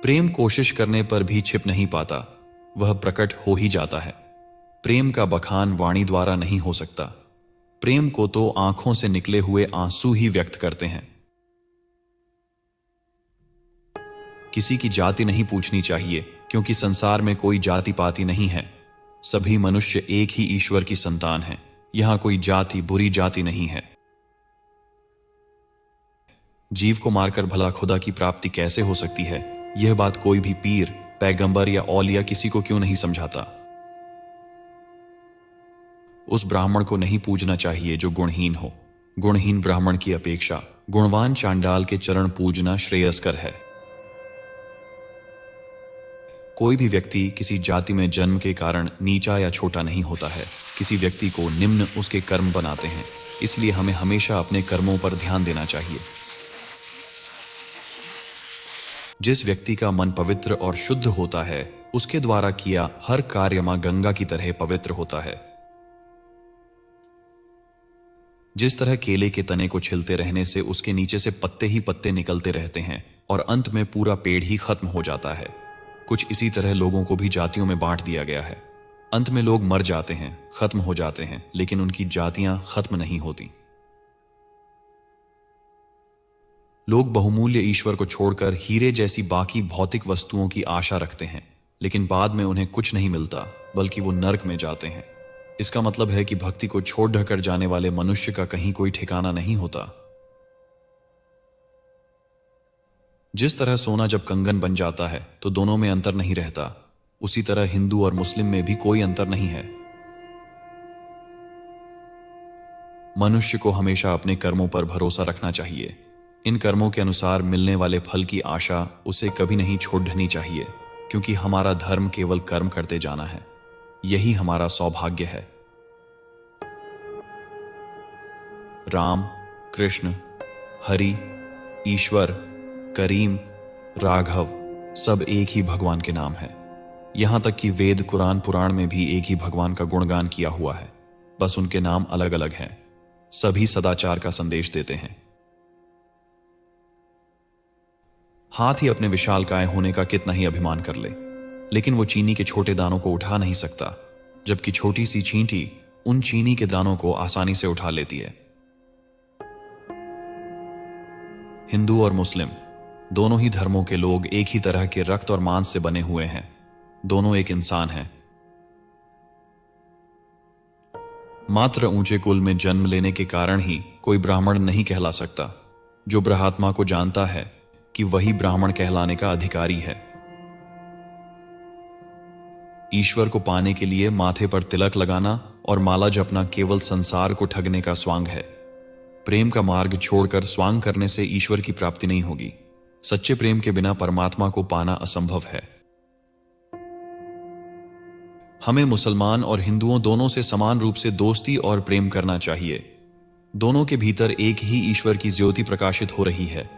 प्रेम कोशिश करने पर भी छिप नहीं पाता, वह प्रकट हो ही जाता है। प्रेम का बखान वाणी द्वारा नहीं हो सकता। प्रेम को तो आंखों से निकले हुए आंसू ही व्यक्त करते हैं। किसी की जाति नहीं पूछनी चाहिए, क्योंकि संसार में कोई जाति पाति नहीं है। सभी मनुष्य एक ही ईश्वर की संतान हैं। यहां कोई जाति बुरी जाति नहीं है। जीव को मारकर भला खुदा की प्राप्ति कैसे हो सकती है, यह बात कोई भी पीर, पैगंबर या औलिया किसी को क्यों नहीं समझाता। उस ब्राह्मण को नहीं पूजना चाहिए जो गुणहीन हो। गुणहीन ब्राह्मण की अपेक्षा गुणवान चांडाल के चरण पूजना श्रेयस्कर है। कोई भी व्यक्ति किसी जाति में जन्म के कारण नीचा या छोटा नहीं होता है। किसी व्यक्ति को निम्न उसके कर्म बनाते हैं, इसलिए हमें हमेशा अपने कर्मों पर ध्यान देना चाहिए। जिस व्यक्ति का मन पवित्र और शुद्ध होता है, उसके द्वारा किया हर कार्य मां गंगा की तरह पवित्र होता है। जिस तरह केले के तने को छिलते रहने से उसके नीचे से पत्ते ही पत्ते निकलते रहते हैं और अंत में पूरा पेड़ ही खत्म हो जाता है, कुछ इसी तरह लोगों को भी जातियों में बांट दिया गया है। अंत में लोग मर जाते हैं, खत्म हो जाते हैं, लेकिन उनकी जातियां खत्म नहीं होती। लोग बहुमूल्य ईश्वर को छोड़कर हीरे जैसी बाकी भौतिक वस्तुओं की आशा रखते हैं, लेकिन बाद में उन्हें कुछ नहीं मिलता, बल्कि वो नरक में जाते हैं। इसका मतलब है कि भक्ति को छोड़ ढकर जाने वाले मनुष्य का कहीं कोई ठिकाना नहीं होता। जिस तरह सोना जब कंगन बन जाता है तो दोनों में अंतर नहीं रहता, उसी तरह हिंदू और मुस्लिम में भी कोई अंतर नहीं है। मनुष्य को हमेशा अपने कर्मों पर भरोसा रखना चाहिए। इन कर्मों के अनुसार मिलने वाले फल की आशा उसे कभी नहीं छोड़नी चाहिए, क्योंकि हमारा धर्म केवल कर्म करते जाना है। यही हमारा सौभाग्य है। राम, कृष्ण, हरि, ईश्वर, करीम, राघव सब एक ही भगवान के नाम है। यहां तक कि वेद, कुरान, पुराण में भी एक ही भगवान का गुणगान किया हुआ है, बस उनके नाम अलग अलग हैं। सभी सदाचार का संदेश देते हैं। हाथी अपने विशालकाय होने का कितना ही अभिमान कर ले, लेकिन वो चीनी के छोटे दानों को उठा नहीं सकता, जबकि छोटी सी चींटी उन चीनी के दानों को आसानी से उठा लेती है। हिंदू और मुस्लिम दोनों ही धर्मों के लोग एक ही तरह के रक्त और मांस से बने हुए हैं। दोनों एक इंसान हैं। मात्र ऊंचे कुल में जन्म लेने के कारण ही कोई ब्राह्मण नहीं कहला सकता। जो ब्रहात्मा को जानता है कि वही ब्राह्मण कहलाने का अधिकारी है। ईश्वर को पाने के लिए माथे पर तिलक लगाना और माला जपना केवल संसार को ठगने का स्वांग है। प्रेम का मार्ग छोड़कर स्वांग करने से ईश्वर की प्राप्ति नहीं होगी। सच्चे प्रेम के बिना परमात्मा को पाना असंभव है। हमें मुसलमान और हिंदुओं दोनों से समान रूप से दोस्ती और प्रेम करना चाहिए। दोनों के भीतर एक ही ईश्वर की ज्योति प्रकाशित हो रही है।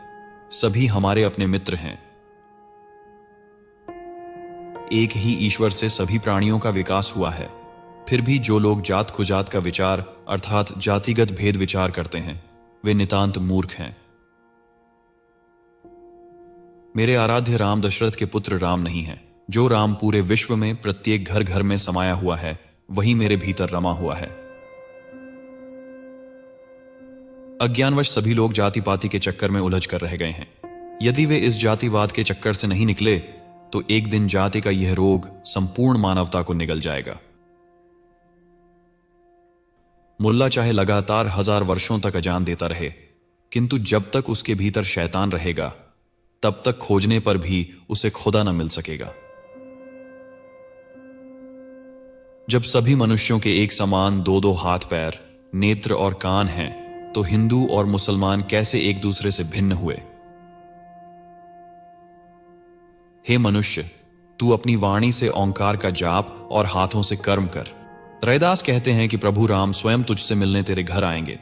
सभी हमारे अपने मित्र हैं। एक ही ईश्वर से सभी प्राणियों का विकास हुआ है। फिर भी जो लोग जात कुजात का विचार अर्थात जातिगत भेद विचार करते हैं, वे नितांत मूर्ख हैं। मेरे आराध्य राम दशरथ के पुत्र राम नहीं हैं। जो राम पूरे विश्व में प्रत्येक घर घर में समाया हुआ है, वही मेरे भीतर रमा हुआ है। अज्ञानवश सभी लोग जाति पाति के चक्कर में उलझ कर रह गए हैं। यदि वे इस जातिवाद के चक्कर से नहीं निकले तो एक दिन जाति का यह रोग संपूर्ण मानवता को निगल जाएगा। मुल्ला चाहे लगातार 1000 वर्षों तक अजान देता रहे, किंतु जब तक उसके भीतर शैतान रहेगा, तब तक खोजने पर भी उसे खुदा न मिल सकेगा। जब सभी मनुष्यों के एक समान दो दो हाथ पैर, नेत्र और कान हैं, तो हिंदू और मुसलमान कैसे एक दूसरे से भिन्न हुए? हे मनुष्य, तू अपनी वाणी से ओंकार का जाप और हाथों से कर्म कर। रैदास कहते हैं कि प्रभु राम स्वयं तुझसे मिलने तेरे घर आएंगे।